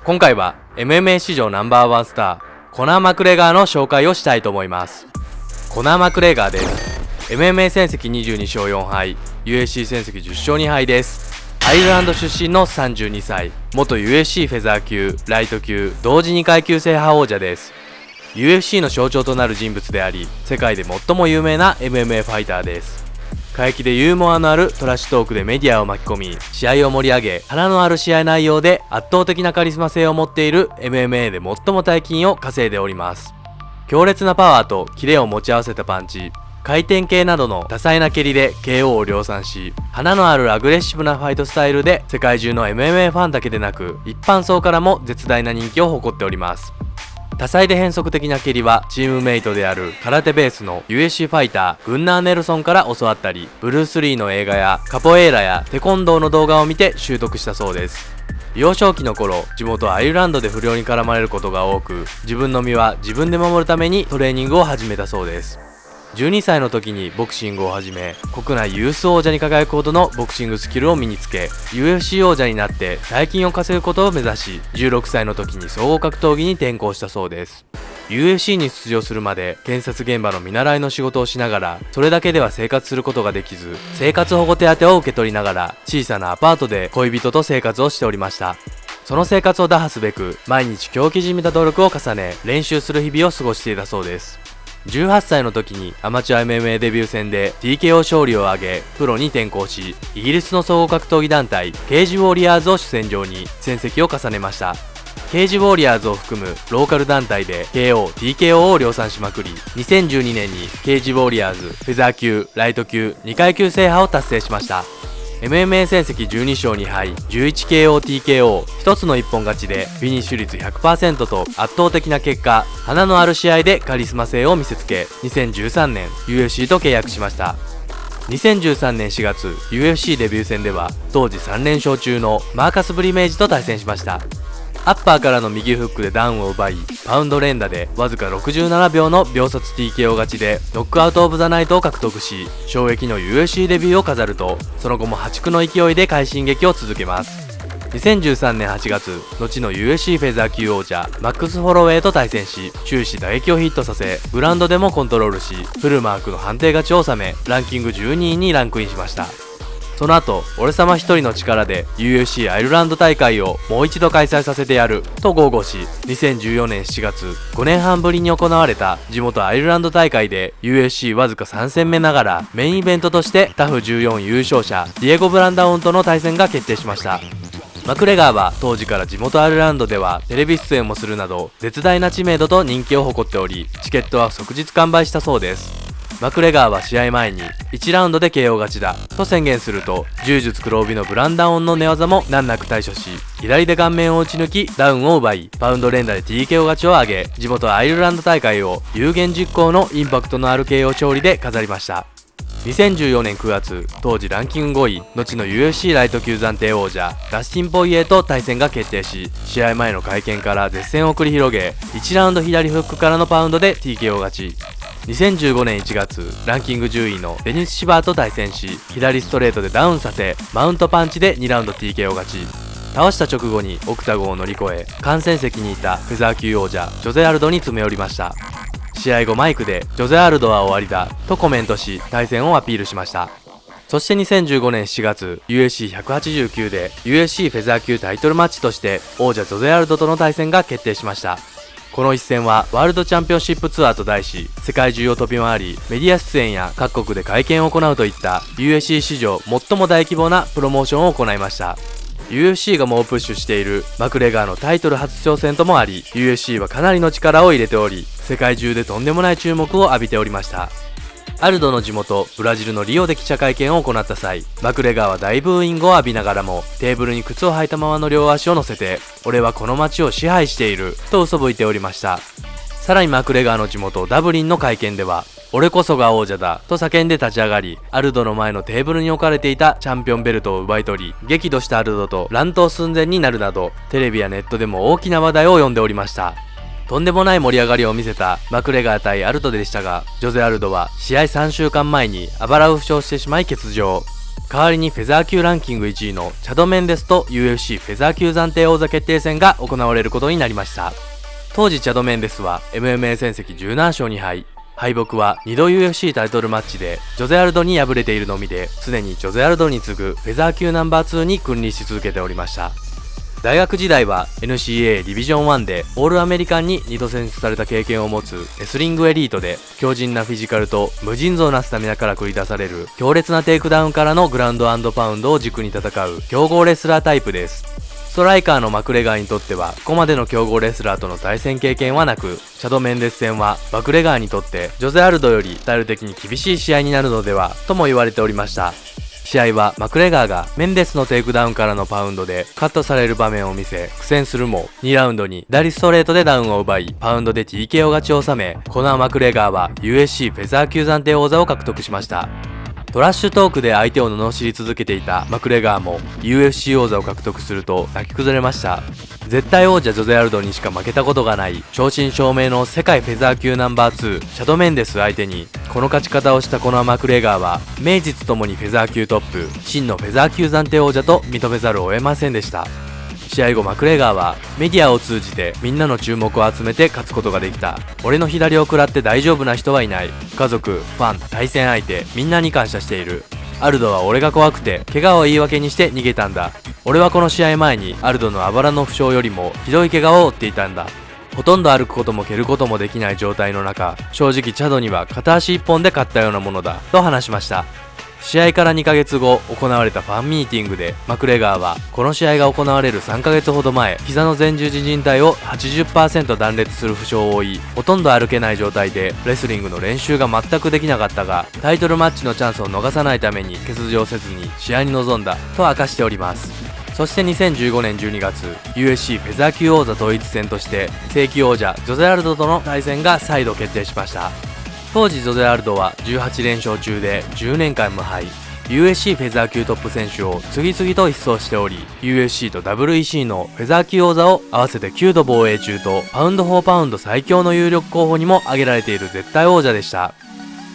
今回は MMA 史上ナンバーワンスターコナー・マクレガーの紹介をしたいと思います。コナー・マクレガーです。 MMA 戦績22勝4敗 UFC 戦績10勝2敗です。アイルランド出身の32歳、元 UFC フェザー級、ライト級同時2階級制覇王者です。 UFC の象徴となる人物であり、世界で最も有名な MMA ファイターです。過激でユーモアのあるトラッシュトークでメディアを巻き込み、試合を盛り上げ、華のある試合内容で圧倒的なカリスマ性を持っている MMA で最も大金を稼いでおります。強烈なパワーとキレを持ち合わせたパンチ、回転系などの多彩な蹴りで KO を量産し、華のあるアグレッシブなファイトスタイルで世界中の MMA ファンだけでなく一般層からも絶大な人気を誇っております。多彩で変則的な蹴りはチームメイトである空手ベースの UFC ファイターグンナー・ネルソンから教わったり、ブルース・リーの映画やカポエーラやテコンドーの動画を見て習得したそうです。幼少期の頃、地元アイルランドで不良に絡まれることが多く、自分の身は自分で守るためにトレーニングを始めたそうです。12歳の時にボクシングを始め、国内ユース王者に輝くほどのボクシングスキルを身につけ、 UFC 王者になって大金を稼ぐことを目指し、16歳の時に総合格闘技に転向したそうです。 UFC に出場するまで建設現場の見習いの仕事をしながら、それだけでは生活することができず、生活保護手当を受け取りながら小さなアパートで恋人と生活をしておりました。その生活を打破すべく毎日狂気じみた努力を重ね、練習する日々を過ごしていたそうです。18歳の時にアマチュア MMA デビュー戦で TKO 勝利を挙げ、プロに転向し、イギリスの総合格闘技団体ケージウォリアーズを主戦場に戦績を重ねました。ケージウォリアーズを含むローカル団体で KO、TKO を量産しまくり、2012年にケージウォリアーズフェザー級、ライト級2階級制覇を達成しました。MMA 戦績12勝2敗 11KO-TKO、 一つの一本勝ちでフィニッシュ率 100% と圧倒的な結果、華のある試合でカリスマ性を見せつけ、2013年 UFC と契約しました。2013年4月 UFC デビュー戦では当時3連勝中のマーカス・ブリメージと対戦しました。アッパーからの右フックでダウンを奪い、パウンド連打でわずか67秒の秒殺 TKO 勝ちでノックアウトオブザナイトを獲得し、衝撃の UFC デビューを飾ると、その後も破竹の勢いで快進撃を続けます。2013年8月、後の UFC フェザー級王者マックス・ホロウェイと対戦し、終始打撃をヒットさせ、グラウンドでもコントロールし、フルマークの判定勝ちを収め、ランキング12位にランクインしました。その後、俺様一人の力で UFC アイルランド大会をもう一度開催させてやると豪語し、2014年7月、5年半ぶりに行われた地元アイルランド大会で UFC わずか3戦目ながらメインイベントとしてタフ14優勝者ディエゴ・ブランダウンとの対戦が決定しました。マクレガーは当時から地元アイルランドではテレビ出演もするなど絶大な知名度と人気を誇っており、チケットは即日完売したそうです。マクレガーは試合前に1ラウンドで KO 勝ちだと宣言すると、柔術黒帯のブランダウンの寝技も難なく対処し、左で顔面を打ち抜きダウンを奪い、パウンド連打で TKO 勝ちを挙げ、地元アイルランド大会を有言実行のインパクトのある KO 勝利で飾りました。2014年9月、当時ランキング5位、後の UFC ライト級暫定王者ダスティン・ポイエーと対戦が決定し、試合前の会見から絶戦を繰り広げ、1ラウンド左フックからのパウンドで TKO 勝ち。2015年1月、ランキング10位のデニス・シバーと対戦し、左ストレートでダウンさせ、マウントパンチで2ラウンド TKO 勝ち。倒した直後にオクタゴンを乗り越え、観戦席にいたフェザー級王者ジョゼアルドに詰め寄りました。試合後マイクでジョゼアルドは終わりだとコメントし、対戦をアピールしました。そして2015年7月、 UFC189 で UFC フェザー級タイトルマッチとして王者ジョゼアルドとの対戦が決定しました。この一戦はワールドチャンピオンシップツアーと題し、世界中を飛び回りメディア出演や各国で会見を行うといった UFC 史上最も大規模なプロモーションを行いました。 UFC が猛プッシュしているマクレガーのタイトル初挑戦ともあり、 UFC はかなりの力を入れており、世界中でとんでもない注目を浴びておりました。アルドの地元ブラジルのリオで記者会見を行った際、マクレガーは大ブーイングを浴びながらもテーブルに靴を履いたままの両足を乗せて、俺はこの街を支配していると嘘吹いておりました。さらにマクレガーの地元ダブリンの会見では、俺こそが王者だと叫んで立ち上がり、アルドの前のテーブルに置かれていたチャンピオンベルトを奪い取り、激怒したアルドと乱闘寸前になるなど、テレビやネットでも大きな話題を呼んでおりました。とんでもない盛り上がりを見せたマクレガー対アルドでしたが、ジョゼアルドは試合3週間前にあばらを負傷してしまい欠場。代わりにフェザー級ランキング1位のチャド・メンデスと UFC フェザー級暫定王座決定戦が行われることになりました。当時チャド・メンデスは MMA 戦績17勝2敗、敗北は2度 UFC タイトルマッチでジョゼ・アルドに敗れているのみで、常にジョゼ・アルドに次ぐフェザー級ナンバー2に君臨し続けておりました。大学時代は NCAA ディビジョン1でオールアメリカンに2度選出された経験を持つレスリングエリートで、強靭なフィジカルと無尽蔵なスタミナから繰り出される強烈なテイクダウンからのグラウンド&パウンドを軸に戦う強豪レスラータイプです。ストライカーのマクレガーにとってはここまでの強豪レスラーとの対戦経験はなく、チャド・メンデス戦はマクレガーにとってジョゼ・アルドよりスタイル的に厳しい試合になるのではとも言われておりました。試合はマクレガーがメンデスのテイクダウンからのパウンドでカットされる場面を見せ苦戦するも、2ラウンドに左ストレートでダウンを奪いパウンドで TKO 勝ちを収め、コナー・マクレガーは USC フェザー級暫定王座を獲得しました。トラッシュトークで相手を罵り続けていたマクレガーも UFC 王座を獲得すると泣き崩れました。絶対王者ジョゼ・アルドにしか負けたことがない正真正銘の世界フェザー級ナンバー2チャド・メンデス相手にこの勝ち方をしたコナー・マクレガーは名実ともにフェザー級トップ、真のフェザー級暫定王者と認めざるを得ませんでした。試合後マクレガーはメディアを通じてみんなの注目を集めて勝つことができた、俺の左を食らって大丈夫な人はいない、家族、ファン、対戦相手みんなに感謝している、アルドは俺が怖くて怪我を言い訳にして逃げたんだ、俺はこの試合前にアルドのあばらの負傷よりもひどい怪我を負っていたんだ、ほとんど歩くことも蹴ることもできない状態の中、正直チャドには片足一本で勝ったようなものだと話しました。試合から2ヶ月後行われたファンミーティングでマクレガーはこの試合が行われる3ヶ月ほど前、膝の前十字靭帯を 80% 断裂する負傷を負い、ほとんど歩けない状態でレスリングの練習が全くできなかったが、タイトルマッチのチャンスを逃さないために欠場せずに試合に臨んだと明かしております。そして2015年12月 USC フェザー級王座統一戦として正規王者ジョゼ・アルドとの対戦が再度決定しました。当時ジョゼ・アルドは18連勝中で10年間無敗、 USC フェザー級トップ選手を次々と一掃しており、 USC と WEC のフェザー級王座を合わせて9度防衛中とパウンド・フォー・パウンド最強の有力候補にも挙げられている絶対王者でした。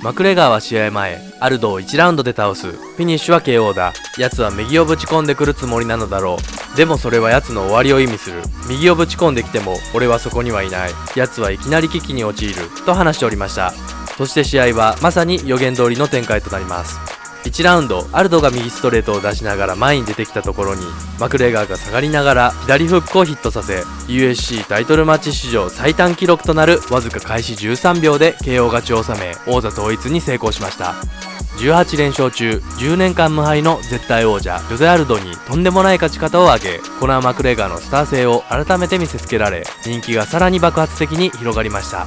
マクレガーは試合前、アルドを1ラウンドで倒す、フィニッシュは KO だ、奴は右をぶち込んでくるつもりなのだろう、でもそれは奴の終わりを意味する、右をぶち込んできても俺はそこにはいない、奴はいきなり危機に陥ると話しておりました。そして試合はまさに予言通りの展開となります。1ラウンド、アルドが右ストレートを出しながら前に出てきたところにマクレガーが下がりながら左フックをヒットさせ、 USC タイトルマッチ史上最短記録となるわずか開始13秒で KO 勝ちを収め王座統一に成功しました。18連勝中10年間無敗の絶対王者ジョゼ・アルドにとんでもない勝ち方を挙げ、コナー・マクレガーのスター性を改めて見せつけられ、人気がさらに爆発的に広がりました。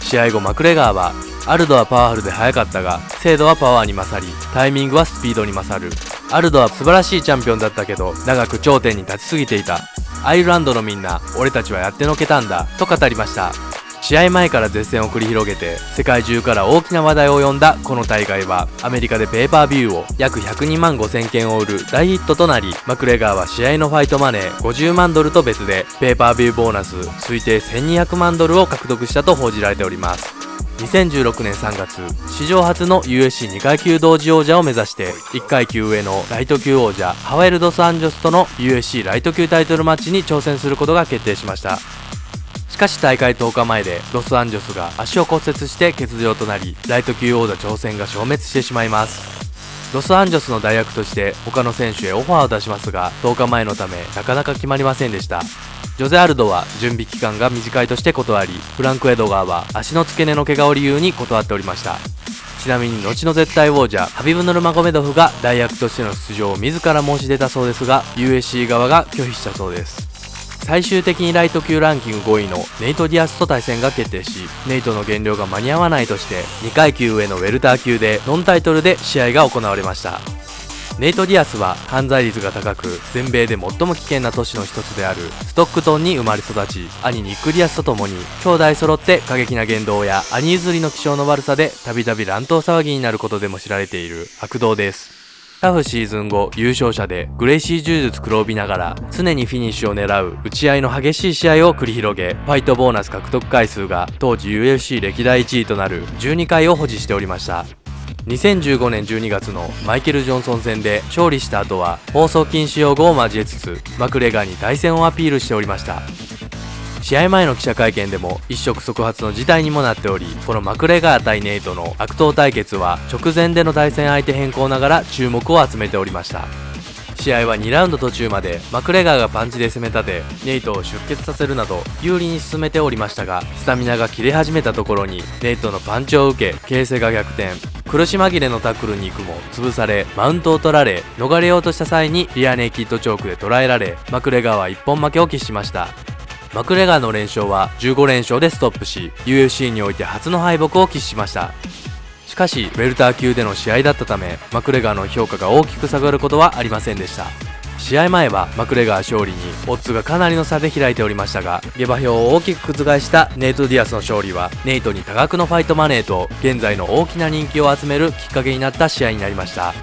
試合後マクレガーはアルドはパワフルで速かったが精度はパワーに勝り、タイミングはスピードに勝る、アルドは素晴らしいチャンピオンだったけど長く頂点に立ちすぎていた、アイルランドのみんな俺たちはやってのけたんだと語りました。試合前から絶戦を繰り広げて世界中から大きな話題を呼んだこの大会はアメリカでペーパービューを約102万5000件を売る大ヒットとなり、マクレガーは試合のファイトマネー50万ドルと別でペーパービューボーナス推定1200万ドルを獲得したと報じられております。2016年3月、史上初の USC2 階級同時王者を目指して1階級上のライト級王者ハワエル・ドス・アンジョスとの USC ライト級タイトルマッチに挑戦することが決定しました。しかし大会10日前でロスアンジョスが足を骨折して欠場となり、ライト級王座挑戦が消滅してしまいます。ロスアンジョスの代役として他の選手へオファーを出しますが10日前のためなかなか決まりませんでした。ジョゼ・アルドは準備期間が短いとして断り、フランク・エドガーは足の付け根の怪我を理由に断っておりました。ちなみに後の絶対王者ハビブ・ヌルマゴメドフが代役としての出場を自ら申し出たそうですが USC 側が拒否したそうです。最終的にライト級ランキング5位のネイト・ディアスと対戦が決定し、ネイトの減量が間に合わないとして2階級上のウェルター級でノンタイトルで試合が行われました。ネイト・ディアスは犯罪率が高く全米で最も危険な都市の一つであるストックトンに生まれ育ち、兄ニック・ディアスと共に兄弟揃って過激な言動や兄譲りの気性の悪さでたびたび乱闘騒ぎになることでも知られている悪童です。タフシーズン後優勝者でグレイシー柔術黒帯ながら常にフィニッシュを狙う打ち合いの激しい試合を繰り広げ、ファイトボーナス獲得回数が当時 UFC 歴代1位となる12回を保持しておりました。2015年12月のマイケル・ジョンソン戦で勝利した後は放送禁止用語を交えつつマクレガーに対戦をアピールしておりました。試合前の記者会見でも一触即発の事態にもなっており、このマクレガー対ネイトの悪闘対決は直前での対戦相手変更ながら注目を集めておりました。試合は2ラウンド途中までマクレガーがパンチで攻め立てネイトを出血させるなど有利に進めておりましたが、スタミナが切れ始めたところにネイトのパンチを受け形勢が逆転、苦し紛れのタックルに行くも潰されマウントを取られ、逃れようとした際にリアネイキッドチョークで捉えられマクレガーは一本負けを喫しました。マクレガーの連勝は15連勝でストップし UFC において初の敗北を喫しました。しかしウェルター級での試合だったためマクレガーの評価が大きく下がることはありませんでした。試合前はマクレガー勝利にオッズがかなりの差で開いておりましたが、下馬評を大きく覆したネイト・ディアスの勝利はネイトに多額のファイトマネーと現在の大きな人気を集めるきっかけになった試合になりました。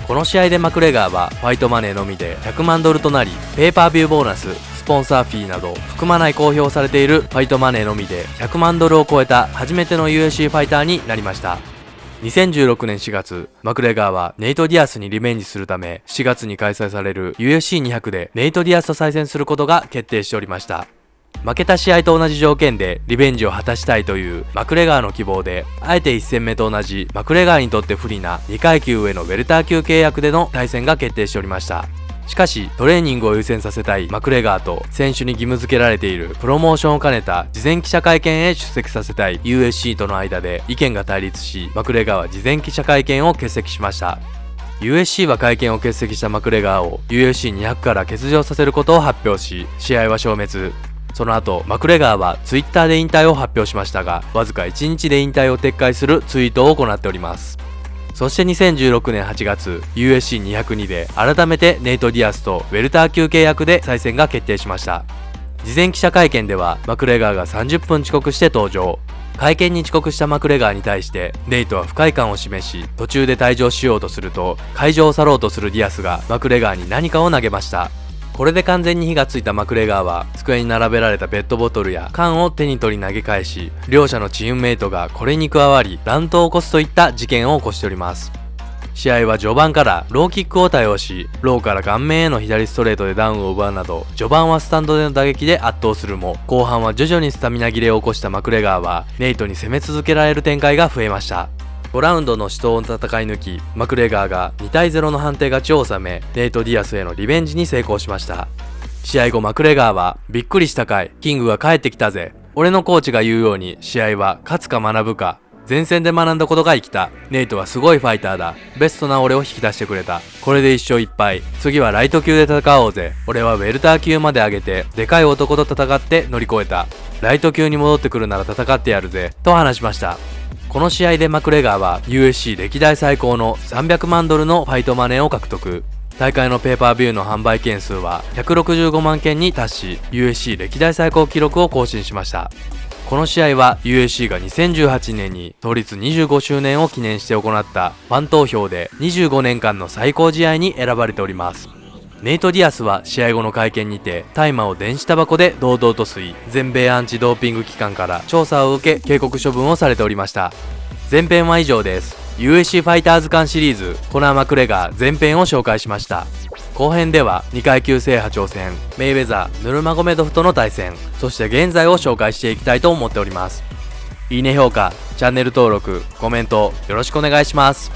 この試合でマクレガーはファイトマネーのみで100万ドルとなり、ペーパービューボーナス、スポンサーフィーなど含まない公表されているファイトマネーのみで100万ドルを超えた初めての UFC ファイターになりました。2016年4月、マクレガーはネイト・ディアスにリベンジするため4月に開催される UFC200 でネイト・ディアスと再戦することが決定しておりました。負けた試合と同じ条件でリベンジを果たしたいというマクレガーの希望で、あえて1戦目と同じマクレガーにとって不利な2階級上のウェルター級契約での対戦が決定しておりました。しかしトレーニングを優先させたいマクレガーと選手に義務付けられているプロモーションを兼ねた事前記者会見へ出席させたい USC との間で意見が対立し、マクレガーは事前記者会見を欠席しました。 USC は会見を欠席したマクレガーを UFC200 から欠場させることを発表し、試合は消滅。その後マクレガーは Twitter で引退を発表しましたが、わずか1日で引退を撤回するツイートを行っております。そして2016年8月 UFC202 で改めてネイト・ディアスとウェルター級契約で再戦が決定しました。事前記者会見ではマクレガーが30分遅刻して登場。会見に遅刻したマクレガーに対してネイトは不快感を示し、途中で退場しようとすると会場を去ろうとするディアスがマクレガーに何かを投げました。これで完全に火がついたマクレガーは机に並べられたペットボトルや缶を手に取り投げ返し、両者のチームメイトがこれに加わり乱闘を起こすといった事件を起こしております。試合は序盤からローキックを多用し、ローから顔面への左ストレートでダウンを奪うなど序盤はスタンドでの打撃で圧倒するも、後半は徐々にスタミナ切れを起こしたマクレガーはネイトに攻め続けられる展開が増えました。5ラウンドの死闘を戦い抜き、マクレガーが2対0の判定勝ちを収めネイト・ディアスへのリベンジに成功しました。試合後マクレガーはびっくりしたかい、キングが帰ってきたぜ。俺のコーチが言うように試合は勝つか学ぶか、前線で学んだことが生きた。ネイトはすごいファイターだ。ベストな俺を引き出してくれた。これで1勝1敗。次はライト級で戦おうぜ。俺はウェルター級まで上げてでかい男と戦って乗り越えた。ライト級に戻ってくるなら戦ってやるぜと話しました。この試合でマクレガーは USC 歴代最高の300万ドルのファイトマネーを獲得。大会のペーパービューの販売件数は165万件に達し USC 歴代最高記録を更新しました。この試合は USC が2018年に創立25周年を記念して行ったファン投票で25年間の最高試合に選ばれております。ネイト・ディアスは試合後の会見にて大麻を電子タバコで堂々と吸い、全米アンチドーピング機関から調査を受け警告処分をされておりました。前編は以上です。 USC ファイターズ間シリーズコナー・マクレガー前編を紹介しました。後編では2階級制覇挑戦、メイウェザー・ヌルマゴメドフとの対戦、そして現在を紹介していきたいと思っております。いいね評価、チャンネル登録、コメントよろしくお願いします。